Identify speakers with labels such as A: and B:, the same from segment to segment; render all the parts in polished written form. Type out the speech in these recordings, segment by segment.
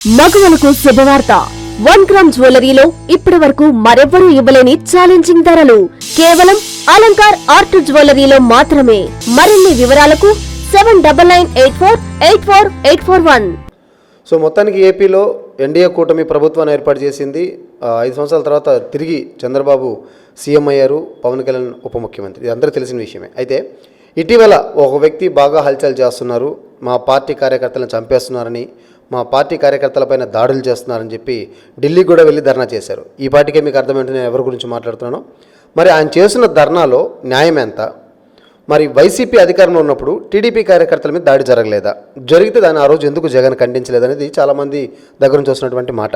A: మగవలకు శుభవార్త 1 గ్రామ్ జ్యువెలరీలో ఇప్పటి వరకు మరెవ్వరూ ఇవ్వలేని ఛాలెంజింగ్ ధరలు కేవలం అలంకార్ ఆర్ట్ జ్యువెలరీలో మాత్రమే. మరిన్ని వివరాలకు 7998484841.
B: సో మొత్తానికి ఏపీలో ఎన్డీఏ కూటమి ప్రభుత్వాన్ని ఏర్పాటు చేసింది. 5 సంవత్సరాల తర్వాత తిరిగి చంద్రబాబు సీఎం అయ్యారు, పవన్ కళ్యాణ్ ఉప ముఖ్యమంత్రి. ఇది అందరూ తెలిసిన విషయమే. అయితే ఇటీవల ఒక వ్యక్తి బాగా హల్చల్ చేస్తున్నారు, మా పార్టీ కార్యకర్తలను చంపేస్తున్నారని, మా పార్టీ కార్యకర్తలపైన దాడులు చేస్తున్నారని చెప్పి ఢిల్లీకి కూడా వెళ్ళి ధర్నా చేశారు. ఈ పార్టీకే మీకు అర్థమేంటి నేను ఎవరి గురించి మాట్లాడుతున్నానో. మరి ఆయన చేస్తున్న ధర్నాలో న్యాయం ఎంత? మరి వైసీపీ అధికారంలో ఉన్నప్పుడు టీడీపీ కార్యకర్తల మీద దాడి జరగలేదా? జరిగితే దాన్ని ఆ రోజు ఎందుకు జగన్ ఖండించలేదనేది చాలామంది దగ్గర నుంచి వస్తున్నటువంటి మాట.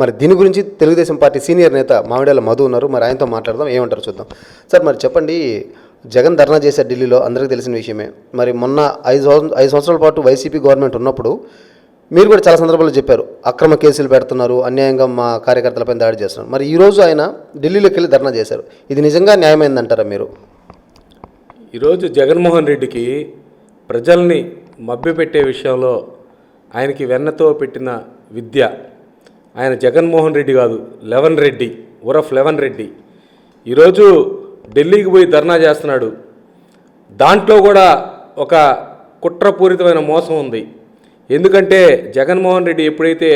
B: మరి దీని గురించి తెలుగుదేశం పార్టీ సీనియర్ నేత మామిడాల మధు ఉన్నారు, మరి ఆయనతో మాట్లాడదాం, ఏమంటారు చూద్దాం. సార్ మరి చెప్పండి, జగన్ ధర్నా చేశారు ఢిల్లీలో, అందరికీ తెలిసిన విషయమే. మరి మొన్న 5 సంవత్సరాల పాటు వైసీపీ గవర్నమెంట్ ఉన్నప్పుడు మీరు కూడా చాలా సందర్భాల్లో చెప్పారు, అక్రమ కేసులు పెడుతున్నారు, అన్యాయంగా మా కార్యకర్తలపైన దాడి చేస్తున్నారు. మరి ఈరోజు ఆయన ఢిల్లీలోకి వెళ్ళి ధర్నా చేశారు. ఇది నిజంగా న్యాయమైందంటారా మీరు?
C: ఈరోజు జగన్మోహన్ రెడ్డికి ప్రజల్ని మభ్యపెట్టే విషయంలో ఆయనకి వెన్నతో పెట్టిన విద్య. ఆయన జగన్మోహన్ రెడ్డి కాదు, లెవెన్ రెడ్డి, ఉరఫ్ లెవెన్ రెడ్డి. ఈరోజు ఢిల్లీకి పోయి ధర్నా చేస్తున్నాడు. దాంట్లో కూడా ఒక కుట్రపూరితమైన మోసం ఉంది. ఎందుకంటే జగన్మోహన్ రెడ్డి ఎప్పుడైతే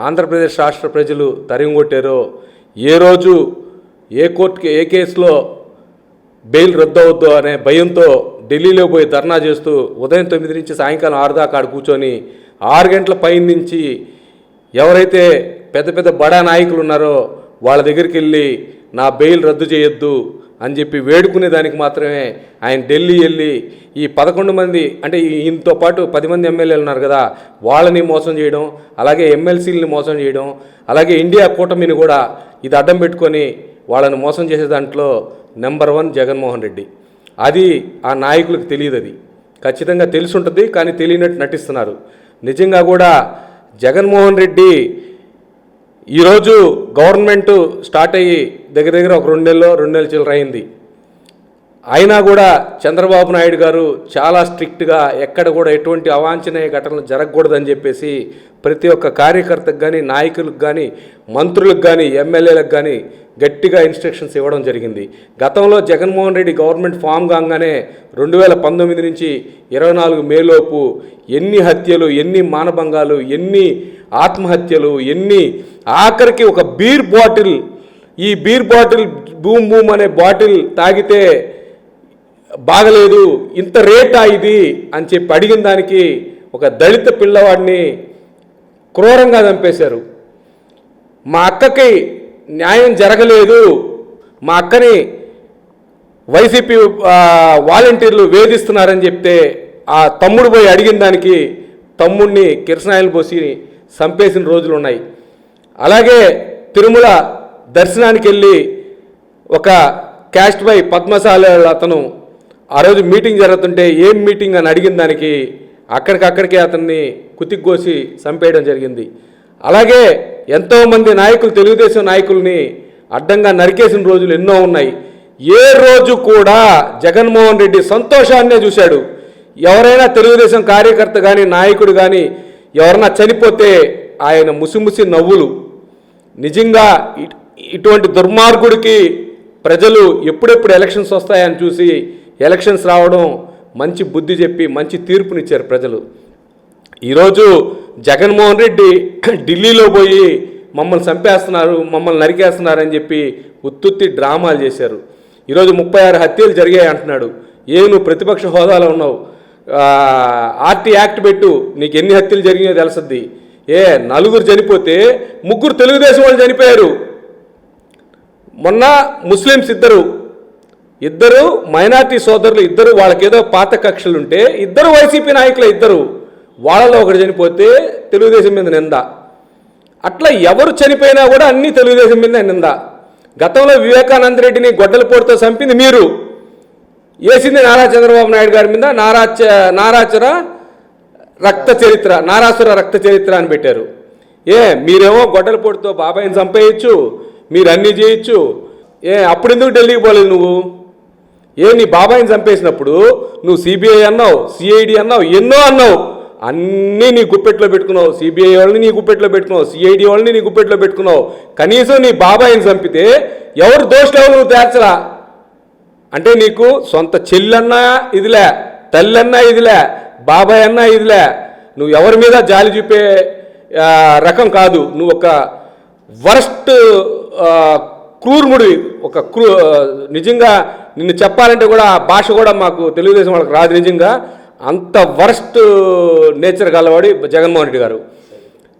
C: ఆంధ్రప్రదేశ్ రాష్ట్ర ప్రజలు తరిమికొట్టారో, ఏ రోజు ఏ కోర్టుకి ఏ కేసులో బెయిల్ రద్దవద్దు అనే భయంతో ఢిల్లీలో పోయి ధర్నా చేస్తూ ఉదయం 9 నుంచి సాయంకాలం 6 దాకా ఆడ కూర్చొని 6 గంటల పైన నుంచి ఎవరైతే పెద్ద పెద్ద బడా నాయకులు ఉన్నారో వాళ్ళ దగ్గరికి వెళ్ళి నా బెయిల్ రద్దు చేయొద్దు అని చెప్పి వేడుకునే దానికి మాత్రమే ఆయన ఢిల్లీ వెళ్ళి ఈ 11 మంది, అంటే ఈయనతో పాటు 10 మంది ఎమ్మెల్యేలు ఉన్నారు కదా, వాళ్ళని మోసం చేయడం, అలాగే ఎమ్మెల్సీలని మోసం చేయడం, అలాగే ఇండియా కూటమిని కూడా ఇది అడ్డం పెట్టుకొని వాళ్ళని మోసం చేసే దాంట్లో నెంబర్ 1 జగన్మోహన్ రెడ్డి. అది ఆ నాయకులకు తెలియదు. అది ఖచ్చితంగా తెలిసి ఉంటుంది, కానీ తెలియనట్టు నటిస్తున్నారు. నిజంగా కూడా జగన్మోహన్ రెడ్డి ఈరోజు గవర్నమెంట్ స్టార్ట్ అయ్యి దగ్గర దగ్గర ఒక 2 నెలల చిల్లర అయింది. అయినా కూడా చంద్రబాబు నాయుడు గారు చాలా స్ట్రిక్ట్గా ఎక్కడ కూడా ఎటువంటి అవాంఛనీయ ఘటనలు జరగకూడదని చెప్పేసి ప్రతి ఒక్క కార్యకర్తకు కానీ, నాయకులకు కానీ, మంత్రులకు కానీ, ఎమ్మెల్యేలకు కానీ గట్టిగా ఇన్స్ట్రక్షన్స్ ఇవ్వడం జరిగింది. గతంలో జగన్మోహన్ రెడ్డి గవర్నమెంట్ ఫామ్ కాగానే 2019 నుంచి 24 మేలోపు ఎన్ని హత్యలు, ఎన్ని మానభంగాలు, ఎన్ని ఆత్మహత్యలు, ఎన్ని, ఆఖరికి ఒక బీర్ బాటిల్, ఈ బీర్ బాటిల్ బూమ్ బూమ్ అనే బాటిల్ తాగితే బాగలేదు, ఇంత రేటా ఇది అని చెప్పి అడిగిన దానికి ఒక దళిత పిల్లవాడిని క్రూరంగా చంపేశారు. మా అక్కకి న్యాయం జరగలేదు, మా అక్కని వైసీపీ వాలంటీర్లు వేధిస్తున్నారని చెప్తే ఆ తమ్ముడు పోయి అడిగిన దానికి తమ్ముడిని కిరసనాయిలు పోసి చంపేసిన రోజులు ఉన్నాయి. అలాగే తిరుమల దర్శనానికి వెళ్ళి ఒక క్యాస్ట్ బై పద్మశాల అతను ఆ రోజు మీటింగ్ జరుగుతుంటే ఏం మీటింగ్ అని అడిగిన దానికి అక్కడికక్కడికే అతన్ని కుతిగ్గోసి చంపేయడం జరిగింది. అలాగే ఎంతోమంది నాయకులు, తెలుగుదేశం నాయకుల్ని అడ్డంగా నరికేసిన రోజులు ఎన్నో ఉన్నాయి. ఏ రోజు కూడా జగన్మోహన్ రెడ్డి సంతోషాన్నే చూశాడు. ఎవరైనా తెలుగుదేశం కార్యకర్త కానీ, నాయకుడు కానీ ఎవరైనా చనిపోతే ఆయన ముసిముసి నవ్వులు. నిజంగా ఇటువంటి దుర్మార్గుడికి ప్రజలు ఎప్పుడెప్పుడు ఎలక్షన్స్ వస్తాయని చూసి ఎలక్షన్స్ రావడం, మంచి బుద్ధి చెప్పి మంచి తీర్పునిచ్చారు ప్రజలు. ఈరోజు జగన్మోహన్ రెడ్డి ఢిల్లీలో పోయి మమ్మల్ని చంపేస్తున్నారు, మమ్మల్ని నరికేస్తున్నారు అని చెప్పి ఉత్తుత్తి డ్రామాలు చేశారు. ఈరోజు 36 హత్యలు జరిగాయి అంటున్నాడు. నువ్వు ప్రతిపక్ష హోదాలో ఉన్నావు, ఆర్టీ యాక్ట్ పెట్టు, నీకు ఎన్ని హత్యలు జరిగాయో తెలుస్తుంది. 4 చనిపోతే 3 తెలుగుదేశం వాళ్ళు చనిపోయారు. మొన్న ముస్లిమ్స్ ఇద్దరు మైనార్టీ సోదరులు, ఇద్దరు వాళ్ళకేదో పాత కక్షలుంటే ఇద్దరు వైసీపీ నాయకులే, ఇద్దరు వాళ్ళలో ఒకటి చనిపోతే తెలుగుదేశం మీద నింద. అట్లా ఎవరు చనిపోయినా కూడా అన్నీ తెలుగుదేశం మీద నింద. గతంలో వివేకానంద రెడ్డిని గొడ్డలపోటుతో చంపింది మీరు, వేసింది నారా చంద్రబాబు నాయుడు గారి మీద నారాసుర రక్త చరిత్ర అని పెట్టారు. మీరేమో గొడ్డలపోటుతో బాబాయిని చంపేయచ్చు, మీరు అన్నీ చేయొచ్చు. అప్పుడు ఎందుకు ఢిల్లీకి పోలేదు నువ్వు? నీ బాబాయిని చంపేసినప్పుడు నువ్వు సిబిఐ అన్నావు, సిఐడి అన్నావు, ఎన్నో అన్నావు. అన్నీ నీ గుప్పెట్లో పెట్టుకున్నావు. సిబిఐ వాళ్ళని నీ గుప్పెట్లో పెట్టుకున్నావు, సిఐడి వాళ్ళని నీ గుప్పెట్లో పెట్టుకున్నావు. కనీసం నీ బాబాయిని చంపితే ఎవరు దోషులు నువ్వు తేల్చరా? అంటే నీకు సొంత చెల్లన్నా ఇదిలే, తల్లన్నా ఇదిలే, బాబాయ్ అన్నా ఇదిలే. నువ్వు ఎవరి మీద జాలి చూపే రకం కాదు. నువ్వు ఒక వరస్ట్ క్రూర్ముడివి, నిజంగా నిన్ను చెప్పాలంటే కూడా ఆ భాష కూడా మాకు తెలుగుదేశం వాళ్ళకి రాదు. నిజంగా అంత వరస్ట్ నేచర్ గలవాడి జగన్మోహన్ రెడ్డి గారు.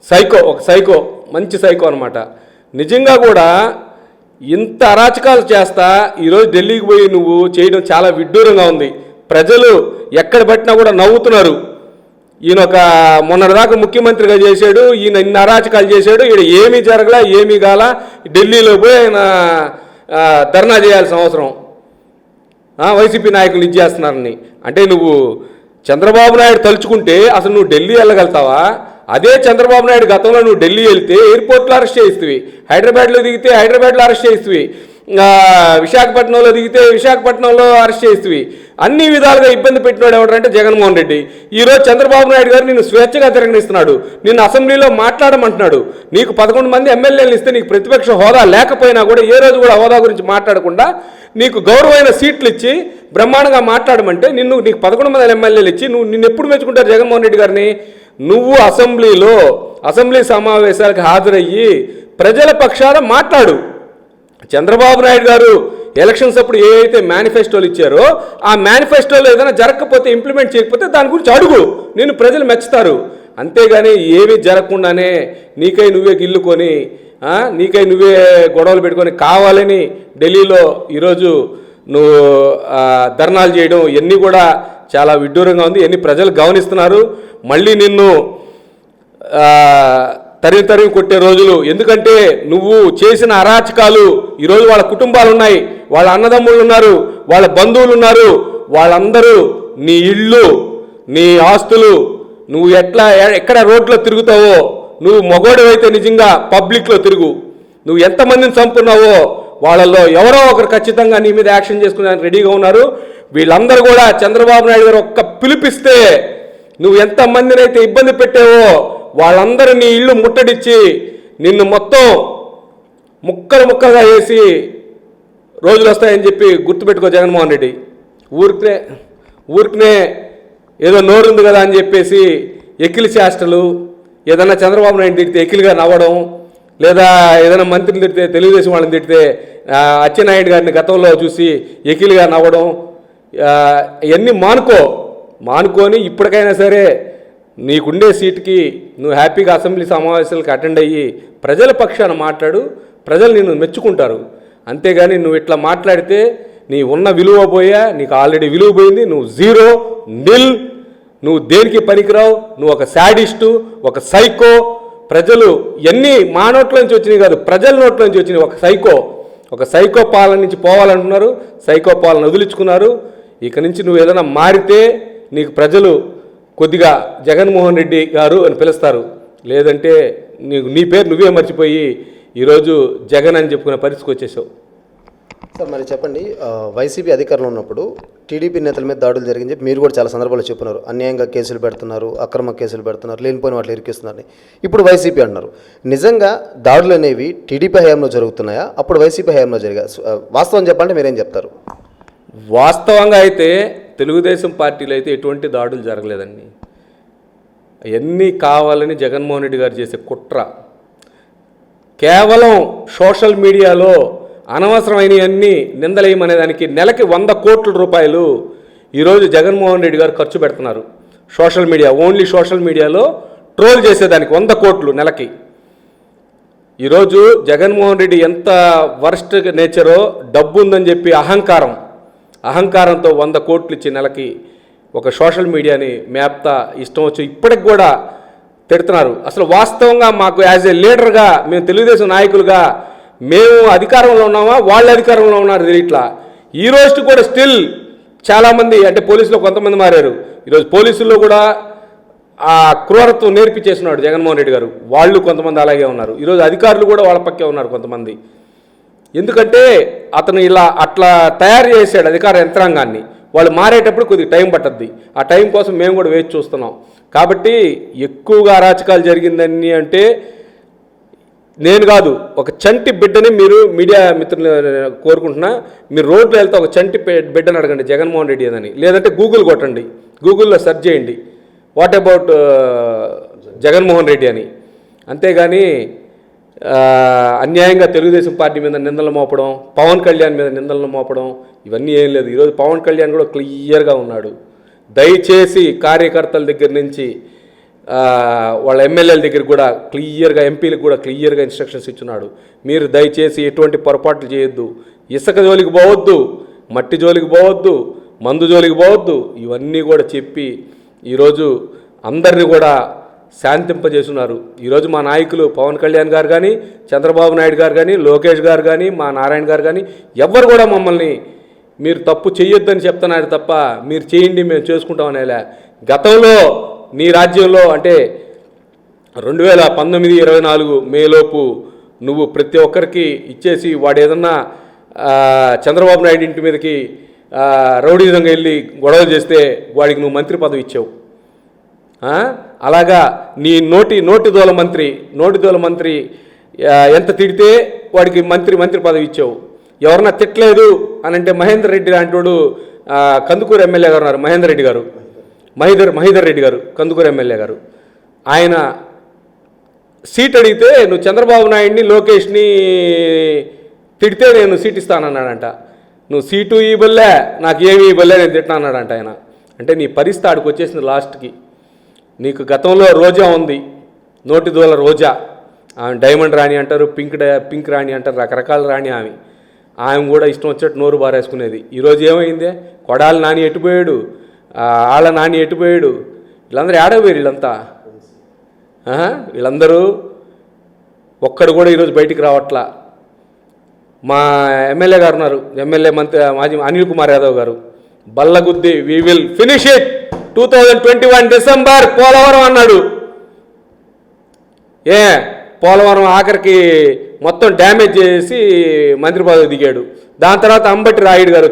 C: సైకో, ఒక సైకో, మంచి సైకో అనమాట. నిజంగా కూడా ఇంత అరాచకాలు చేస్తా ఈరోజు ఢిల్లీకి పోయి నువ్వు చేయడం చాలా విడ్డూరంగా ఉంది. ప్రజలు ఎక్కడ పట్టినా కూడా నవ్వుతున్నారు. ఈయన ఒక మొన్నటిదాకా ముఖ్యమంత్రిగా చేశాడు, ఈయన ఇన్ని అరాచకాలు చేశాడు, ఈయన ఏమీ జరగలా, ఏమీ కాల. ఢిల్లీలో పోయి ఆయన ధర్నా చేయాల్సిన అవసరం వైసీపీ నాయకులు ఇచ్చేస్తున్నారని. అంటే నువ్వు చంద్రబాబు నాయుడు తలుచుకుంటే అసలు నువ్వు ఢిల్లీ వెళ్ళగలుగుతావా? అదే చంద్రబాబు నాయుడు గతంలో నువ్వు ఢిల్లీ వెళ్తే ఎయిర్పోర్ట్లో అరెస్ట్ చేయిస్తువి, హైదరాబాద్లో దిగితే హైదరాబాద్లో అరెస్ట్ చేయిస్తువి, విశాఖపట్నంలో దిగితే విశాఖపట్నంలో అరెస్ట్ చేయిస్తువి. అన్ని విధాలుగా ఇబ్బంది పెట్టినాడు ఎవరంటే జగన్మోహన్ రెడ్డి. ఈరోజు చంద్రబాబు నాయుడు గారు నిన్ను స్వేచ్ఛగా తిరగనిస్తున్నాడు, నిన్ను అసెంబ్లీలో మాట్లాడమంటున్నాడు. నీకు 11 మంది ఎమ్మెల్యేలు ఇస్తే నీకు ప్రతిపక్ష హోదా లేకపోయినా కూడా ఏ రోజు కూడా హోదా గురించి మాట్లాడకుండా నీకు గౌరవమైన సీట్లు ఇచ్చి బ్రహ్మాండంగా మాట్లాడమంటే నీకు 11 మంది ఎమ్మెల్యేలు ఇచ్చి నిన్ను ఎప్పుడు మెచ్చుకుంటారు జగన్మోహన్ రెడ్డి గారిని? నువ్వు అసెంబ్లీ సమావేశాలకు హాజరయ్యి ప్రజల పక్షాన మాట్లాడు. చంద్రబాబు నాయుడు గారు ఎలక్షన్స్ అప్పుడు ఏ అయితే మేనిఫెస్టోలు ఇచ్చారో ఆ మేనిఫెస్టోలో ఏదైనా జరగకపోతే, ఇంప్లిమెంట్ చేయకపోతే దాని గురించి అడుగు, నేను ప్రజలు మెచ్చుతారు. అంతేగాని ఏమీ జరగకుండానే నీకై నువ్వే గిల్లుకొని, నీకై నువ్వే గొడవలు పెట్టుకొని కావాలని ఢిల్లీలో ఈరోజు నువ్వు ధర్నాలు చేయడం ఇవన్నీ కూడా చాలా విడ్డూరంగా ఉంది. ఇవన్నీ ప్రజలు గమనిస్తున్నారు. మళ్ళీ నిన్ను తరిమి కొట్టే రోజులు. ఎందుకంటే నువ్వు చేసిన అరాచకాలు ఈరోజు వాళ్ళ కుటుంబాలు ఉన్నాయి, వాళ్ళ అన్నదమ్ముళ్ళు ఉన్నారు, వాళ్ళ బంధువులు ఉన్నారు. వాళ్ళందరూ నీ ఇళ్ళు, నీ ఆస్తులు, నువ్వు ఎక్కడ రోడ్లో తిరుగుతావో, నువ్వు మగోడివైతే నిజంగా పబ్లిక్లో తిరుగు. నువ్వు ఎంతమందిని చంపున్నావో వాళ్ళల్లో ఎవరో ఒకరు ఖచ్చితంగా నీ మీద యాక్షన్ చేసుకునే రెడీగా ఉన్నారు. వీళ్ళందరూ కూడా చంద్రబాబు నాయుడు గారు ఒక్క పిలిపిస్తే నువ్వు ఎంతమందిని అయితే ఇబ్బంది పెట్టావో వాళ్ళందరూ నీ ఇల్లు ముట్టడిచ్చి నిన్ను మొత్తం ముక్కలుగా వేసి రోజులు వస్తాయని చెప్పి గుర్తుపెట్టుకో జగన్మోహన్ రెడ్డి. ఊరికనే ఏదో నోరుంది కదా అని చెప్పేసి ఎక్కిలి చేష్టలు, ఏదన్నా చంద్రబాబు నాయుడు తిడితే ఎక్కిలిగా నవ్వడం, లేదా ఏదైనా మంత్రిని తిడితే, తెలుగుదేశం వాళ్ళని తిడితే అచ్చెన్నాయుడు గారిని గతంలో చూసి ఎక్కిలిగా నవ్వడం, ఇవన్నీ మానుకొని ఇప్పటికైనా సరే నీకుండే సీటుకి నువ్వు హ్యాపీగా అసెంబ్లీ సమావేశాలకు అటెండ్ అయ్యి ప్రజల పక్షాన మాట్లాడు. ప్రజలు నిన్ను మెచ్చుకుంటారు. అంతేగాని నువ్వు ఇట్లా మాట్లాడితే నీ ఉన్న విలువ పోయా, నీకు ఆల్రెడీ విలువ పోయింది. నువ్వు జీరో, నిల్, నువ్వు దేనికి పనికిరావు. నువ్వు ఒక శాడిస్టు, ఒక సైకో. ప్రజలు ఎన్ని మా నోట్లోంచి వచ్చినాయి కాదు, ప్రజల నోట్లోంచి వచ్చినాయి. ఒక సైకో పాలన నుంచి పోవాలంటున్నారు, సైకో పాలన వదిలించుకున్నారు. ఇక నుంచి నువ్వు ఏదైనా మారితే నీకు ప్రజలు కొద్దిగా జగన్మోహన్ రెడ్డి గారు అని పిలుస్తారు. లేదంటే నీ పేరు నువ్వే మర్చిపోయి ఈరోజు జగన్ అని చెప్పుకునే పరిస్థితికి వచ్చేసావు.
B: సార్ మరి చెప్పండి, వైసీపీ అధికారంలో ఉన్నప్పుడు టీడీపీ నేతల మీద దాడులు జరిగింది చెప్పి మీరు కూడా చాలా సందర్భాల్లో చెప్పున్నారు. అన్యాయంగా కేసులు పెడుతున్నారు, అక్రమ కేసులు పెడుతున్నారు, లేనిపోయిన వాటిని ఇరికిస్తున్నారని. ఇప్పుడు వైసీపీ అన్నారు. నిజంగా దాడులు అనేవి టీడీపీ హయాంలో జరుగుతున్నాయా, అప్పుడు వైసీపీ హయాంలో జరిగా? వాస్తవం చెప్పాలంటే మీరేం చెప్తారు?
C: వాస్తవంగా అయితే తెలుగుదేశం పార్టీలో అయితే ఎటువంటి దాడులు జరగలేదండి. అవన్నీ కావాలని జగన్మోహన్ రెడ్డి గారు చేసే కుట్ర. కేవలం సోషల్ మీడియాలో అనవసరమైనవన్నీ నిందలేయమనే దానికి నెలకి 100 కోట్ల రూపాయలు ఈరోజు జగన్మోహన్ రెడ్డి గారు ఖర్చు పెడుతున్నారు. సోషల్ మీడియా, ఓన్లీ సోషల్ మీడియాలో ట్రోల్ చేసేదానికి 100 కోట్లు నెలకి. ఈరోజు జగన్మోహన్ రెడ్డి ఎంత వరస్ట్ నేచరో, డబ్బు ఉందని చెప్పి అహంకారంతో 100 కోట్లు ఇచ్చి నెలకి ఒక సోషల్ మీడియాని మేప్తా ఇష్టం వచ్చి ఇప్పటికి కూడా తిడుతున్నారు. అసలు వాస్తవంగా మాకు యాజ్ ఏ లీడర్గా, మేము తెలుగుదేశం నాయకులుగా మేము అధికారంలో ఉన్నామా, వాళ్ళు అధికారంలో ఉన్నారు తెలియట్లా. ఈ రోజు కూడా స్టిల్ చాలామంది, అంటే పోలీసులో కొంతమంది మారారు. ఈరోజు పోలీసుల్లో కూడా ఆ క్రూరత్వం నేర్పించేస్తున్నాడు జగన్మోహన్ రెడ్డి గారు. వాళ్ళు కొంతమంది అలాగే ఉన్నారు. ఈరోజు అధికారులు కూడా వాళ్ళ పక్కే ఉన్నారు కొంతమంది. ఎందుకంటే అతను అట్లా తయారు చేశాడు అధికార యంత్రాంగాన్ని. వాళ్ళు మారేటప్పుడు కొద్దిగా టైం పట్టద్ది. ఆ టైం కోసం మేము కూడా వేచి చూస్తున్నాం. కాబట్టి ఎక్కువగా అరాచకాలు జరిగిందని అంటే నేను కాదు, ఒక చంటి బిడ్డని మీరు మీడియా మిత్రులు కోరుకుంటున్నా, మీరు రోడ్లో వెళ్తే ఒక చంటి బిడ్డని అడగండి జగన్మోహన్ రెడ్డి అని, లేదంటే గూగుల్ కొట్టండి, గూగుల్లో సెర్చ్ చేయండి వాట్ అబౌట్ జగన్మోహన్ రెడ్డి అని. అంతేగాని అన్యాయంగా తెలుగుదేశం పార్టీ మీద నిందలు మోపడం, పవన్ కళ్యాణ్ మీద నిందలు మోపడం ఇవన్నీ ఏం లేదు. ఈరోజు పవన్ కళ్యాణ్ కూడా క్లియర్గా ఉన్నాడు. దయచేసి కార్యకర్తల దగ్గర నుంచి వాళ్ళ ఎమ్మెల్యేల దగ్గర కూడా క్లియర్గా, ఎంపీలకు కూడా క్లియర్గా ఇన్స్ట్రక్షన్స్ ఇచ్చున్నాడు. మీరు దయచేసి ఎటువంటి పొరపాట్లు చేయొద్దు, ఇసుక జోలికి పోవద్దు, మట్టి జోలికి పోవద్దు, మందు జోలికి పోవద్దు, ఇవన్నీ కూడా చెప్పి ఈరోజు అందరినీ కూడా శాంతింపజేస్తున్నారు. ఈరోజు మా నాయకులు పవన్ కళ్యాణ్ గారు కానీ, చంద్రబాబు నాయుడు గారు కానీ, లోకేష్ గారు కానీ, మా నారాయణ గారు కానీ ఎవ్వరు కూడా మమ్మల్ని మీరు తప్పు చేయొద్దని చెప్తున్నారు తప్ప మీరు చేయండి మేము చేసుకుంటాం అనేలా. గతంలో నీ రాజ్యంలో అంటే 2019-24 మేలోపు నువ్వు ప్రతి ఒక్కరికి ఇచ్చేసి వాడు ఏదన్నా చంద్రబాబు నాయుడు ఇంటి మీదకి రౌడీజంగా వెళ్ళి గొడవలు చేస్తే వాడికి నువ్వు మంత్రి పదవి ఇచ్చావు. అలాగా నీ నోటి దోల మంత్రి ఎంత తిడితే వాడికి మంత్రి పదవి ఇచ్చావు. ఎవరన్నా తిట్టలేదు అని అంటే మహేందర్ రెడ్డి లాంటి కందుకూరు ఎమ్మెల్యే గారు ఉన్నారు, మహేందర్ రెడ్డి గారు కందుకూరు ఎమ్మెల్యే గారు, ఆయన సీట్ అడిగితే నువ్వు చంద్రబాబు నాయుడిని లోకేష్ని తిడితే నేను సీట్ ఇస్తానన్నాడంట. నువ్వు సీటు ఇవ్వలే, నాకు ఏమి ఇవ్వలే, నేను తిట్టినా అన్నాడంట ఆయన. అంటే నీ పరిస్థితి ఆడికి వచ్చేసింది లాస్ట్కి. నీకు గతంలో రోజా ఉంది, నోటి దూల రోజా, ఆమె డైమండ్ రాణి అంటారు, పింక్ రాణి అంటారు, రకరకాల రాణి ఆమె కూడా ఇష్టం వచ్చేట్టు నోరు బారేసుకునేది. ఈరోజు ఏమైందే, కొడాలి నాని ఎట్టుపోయాడు, ఆళ్ళ నాని ఎట్టుపోయాడు, వీళ్ళందరూ ఏడపోయారు. వీళ్ళందరూ ఒక్కడు కూడా ఈరోజు బయటికి రావట్లా. మా ఎమ్మెల్యే గారు ఉన్నారు, ఎమ్మెల్యే మాజీ అనిల్ కుమార్ యాదవ్ గారు, బల్లగుద్ది we will finish it 2021 December Polavaram అన్నాడు. పోలవరం ఆఖరికి మొత్తం డ్యామేజ్ చేసి మంత్రి పదవి దిగాడు. దాని తర్వాత అంబటి రాయుడు గారు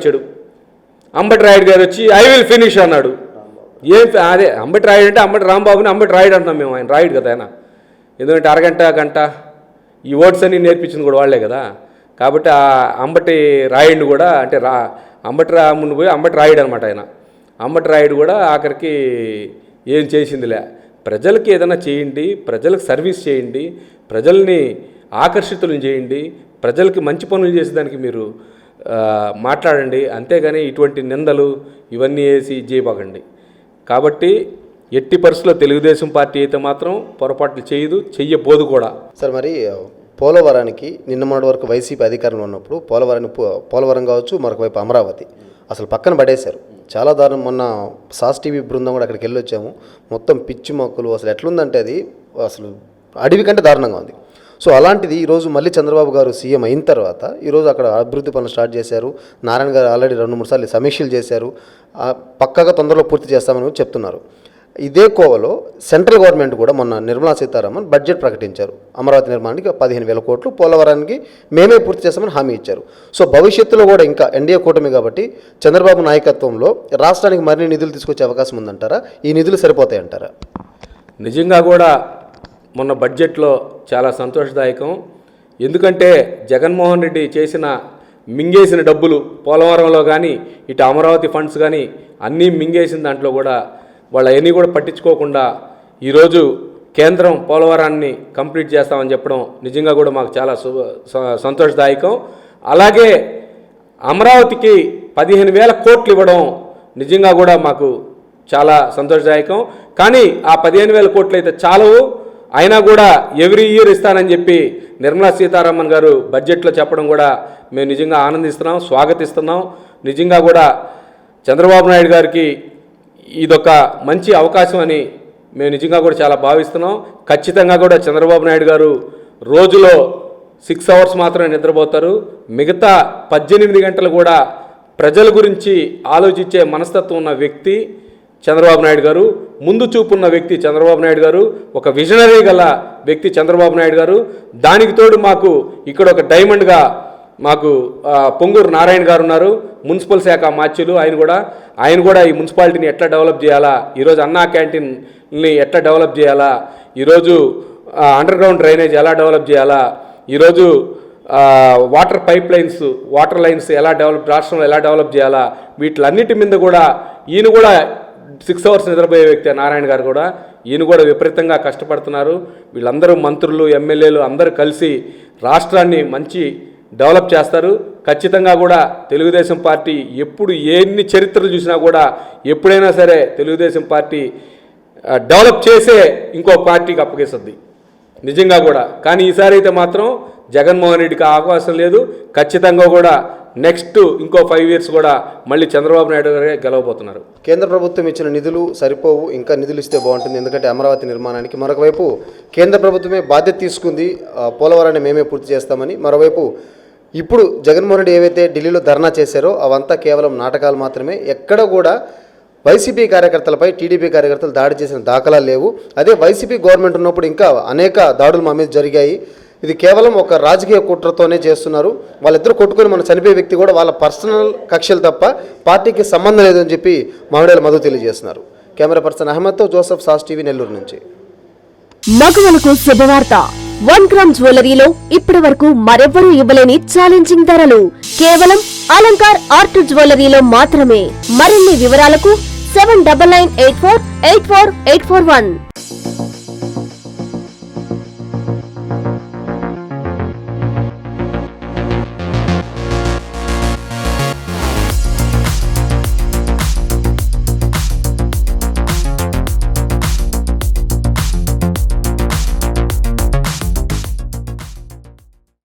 C: వచ్చి ఐ విల్ ఫినిష్ అన్నాడు. అదే అంబటి రాయుడు అంటే అంబటి రాంబాబుని అంబటి రాయుడు అంటున్నాం మేము, ఆయన రాయుడు కదా ఆయన. ఎందుకంటే అరగంట ఈ ఓట్స్ అన్ని నేర్పించింది కూడా వాళ్లే కదా. కాబట్టి ఆ అంబటి రాయుడిని కూడా అంటే అంబటి రాముని పోయి అంబటి రాయుడు అనమాట ఆయన. అంబటి రాయుడు కూడా ఆఖరికి ఏం చేసిందిలే. ప్రజలకి ఏదైనా చేయండి, ప్రజలకు సర్వీస్ చేయండి, ప్రజల్ని ఆకర్షితులను చేయండి, ప్రజలకి మంచి పనులు చేసేదానికి మీరు మాట్లాడండి. అంతేగాని ఇటువంటి నిందలు ఇవన్నీ వేసి చేయబాగండి. కాబట్టి ఎట్టి పరిస్థితుల్లో తెలుగుదేశం పార్టీ అయితే మాత్రం పొరపాట్లు చెయ్యబోదు కూడా.
B: సార్ మరి పోలవరానికి నిన్న మొన్నటి వరకు వైసీపీ అధికారంలో ఉన్నప్పుడు పోలవరం కావచ్చు, మరొక వైపు అమరావతి అసలు పక్కన పడేశారు. చాలా దారుణం. మొన్న సాస్ టీవీ బృందం కూడా అక్కడికి వెళ్ళి వచ్చాము. మొత్తం పిచ్చి మొక్కలు, అసలు ఎట్లుందంటే అది అసలు అడవి కంటే దారుణంగా ఉంది. సో అలాంటిది ఈరోజు మళ్ళీ చంద్రబాబు గారు సీఎం అయిన తర్వాత ఈరోజు అక్కడ అభివృద్ధి పనులు స్టార్ట్ చేశారు. నారాయణ గారు ఆల్రెడీ 2-3 సార్లు సమీక్షలు చేశారు. పక్కాగా తొందరలో పూర్తి చేస్తామని చెప్తున్నారు. ఇదే కోవలో సెంట్రల్ గవర్నమెంట్ కూడా మొన్న నిర్మలా సీతారామన్ బడ్జెట్ ప్రకటించారు. అమరావతి నిర్మాణానికి 15,000 కోట్లు, పోలవరానికి మేమే పూర్తి చేస్తామని హామీ ఇచ్చారు. సో భవిష్యత్తులో కూడా ఇంకా ఎన్డీఏ కూటమి కాబట్టి చంద్రబాబు నాయకత్వంలో రాష్ట్రానికి మరిన్ని నిధులు తీసుకొచ్చే అవకాశం ఉందంటారా? ఈ నిధులు సరిపోతాయంటారా?
C: నిజంగా కూడా మొన్న బడ్జెట్లో చాలా సంతోషదాయకం. ఎందుకంటే జగన్మోహన్ రెడ్డి మింగేసిన డబ్బులు పోలవరంలో కానీ ఇటు అమరావతి ఫండ్స్ కానీ అన్నీ మింగేసిన దాంట్లో కూడా వాళ్ళు అవన్నీ కూడా పట్టించుకోకుండా ఈరోజు కేంద్రం పోలవరాన్ని కంప్లీట్ చేస్తామని చెప్పడం నిజంగా కూడా మాకు చాలా సంతోషదాయకం. అలాగే అమరావతికి 15,000 కోట్లు ఇవ్వడం నిజంగా కూడా మాకు చాలా సంతోషదాయకం. కానీ ఆ 15,000 కోట్లు అయితే చాలవు, అయినా కూడా ఎవ్రీ ఇయర్ ఇస్తానని చెప్పి నిర్మలా సీతారామన్ గారు బడ్జెట్లో చెప్పడం కూడా మేము నిజంగా ఆనందిస్తున్నాం, స్వాగతిస్తున్నాం. నిజంగా కూడా చంద్రబాబు నాయుడు గారికి ఇదొక మంచి అవకాశం అని మేము నిజంగా కూడా చాలా భావిస్తున్నాం. ఖచ్చితంగా కూడా చంద్రబాబు నాయుడు గారు రోజులో 6 అవర్స్ మాత్రమే నిద్రపోతారు. మిగతా 18 గంటలు కూడా ప్రజల గురించి ఆలోచించే మనస్తత్వం ఉన్న వ్యక్తి చంద్రబాబు నాయుడు గారు, ముందు చూపున్న వ్యక్తి చంద్రబాబు నాయుడు గారు, ఒక విజనరీ గల వ్యక్తి చంద్రబాబు నాయుడు గారు. దానికి తోడు మాకు ఇక్కడ ఒక డైమండ్గా మాకు పొంగూరు నారాయణ గారు ఉన్నారు, మున్సిపల్ శాఖ మాత్యులు. ఆయన కూడా ఈ మున్సిపాలిటీని ఎట్లా డెవలప్ చేయాలా, ఈరోజు అన్నా క్యాంటీన్ని ఎట్లా డెవలప్ చేయాలా, ఈరోజు అండర్ గ్రౌండ్ డ్రైనేజ్ ఎలా డెవలప్ చేయాలా, ఈరోజు water pipe lines, water lines రాష్ట్రంలో ఎలా డెవలప్ చేయాలా, వీటిలన్నిటి మీద కూడా ఈయన కూడా 6 అవర్స్ నిద్రపోయే వ్యక్తి నారాయణ గారు కూడా. ఈయన కూడా విపరీతంగా కష్టపడుతున్నారు. వీళ్ళందరూ మంత్రులు, ఎమ్మెల్యేలు అందరూ కలిసి రాష్ట్రాన్ని మంచి డెవలప్ చేస్తారు. ఖచ్చితంగా కూడా తెలుగుదేశం పార్టీ ఎప్పుడు ఎన్ని చరిత్రలు చూసినా కూడా ఎప్పుడైనా సరే తెలుగుదేశం పార్టీ డెవలప్ చేసే ఇంకో పార్టీకి అప్పగిస్తుంది నిజంగా కూడా. కానీ ఈసారి అయితే మాత్రం జగన్మోహన్ రెడ్డికి అవకాశం లేదు. ఖచ్చితంగా కూడా నెక్స్ట్ ఇంకో 5 ఇయర్స్ కూడా మళ్ళీ చంద్రబాబు నాయుడు గారే గెలవబోతున్నారు.
B: కేంద్ర ప్రభుత్వం ఇచ్చిన నిధులు సరిపోవు, ఇంకా నిధులు ఇస్తే బాగుంటుంది. ఎందుకంటే అమరావతి నిర్మాణానికి మరొక వైపు కేంద్ర ప్రభుత్వమే బాధ్యత తీసుకుంది, పోలవరాన్ని మేమే పూర్తి చేస్తామని. మరోవైపు ఇప్పుడు జగన్మోహన్ రెడ్డి ఏవైతే ఢిల్లీలో ధర్నా చేశారో అవంతా కేవలం నాటకాలు మాత్రమే. ఎక్కడ కూడా వైసీపీ కార్యకర్తలపై టీడీపీ కార్యకర్తలు దాడి చేసిన దాఖలాలు లేవు. అదే వైసీపీ గవర్నమెంట్ ఉన్నప్పుడు ఇంకా అనేక దాడులు మా మీద జరిగాయి. ఇది కేవలం ఒక రాజకీయ కుట్రతోనే చేస్తున్నారు. వాళ్ళిద్దరూ కొట్టుకొని మన చనిపోయే వ్యక్తి కూడా వాళ్ళ పర్సనల్ కక్షలు తప్ప పార్టీకి సంబంధం లేదని చెప్పి మామిడాల మధు తెలియజేస్తున్నారు. కెమెరా పర్సన్ అహ్మద్తో జోసెఫ్, సాస్ టీవీ, నెల్లూరు నుంచి.
A: మగవలకు శుభవార్త. 1 గ్రామ్ జ్యువెలరీలో ఇప్పటి వరకు మరెవ్వరూ ఇవ్వలేని ఛాలెంజింగ్ ధరలు కేవలం అలంకార్ ఆర్ట్ జ్యువెలరీలో మాత్రమే. మరిన్ని వివరాలకు 7998484841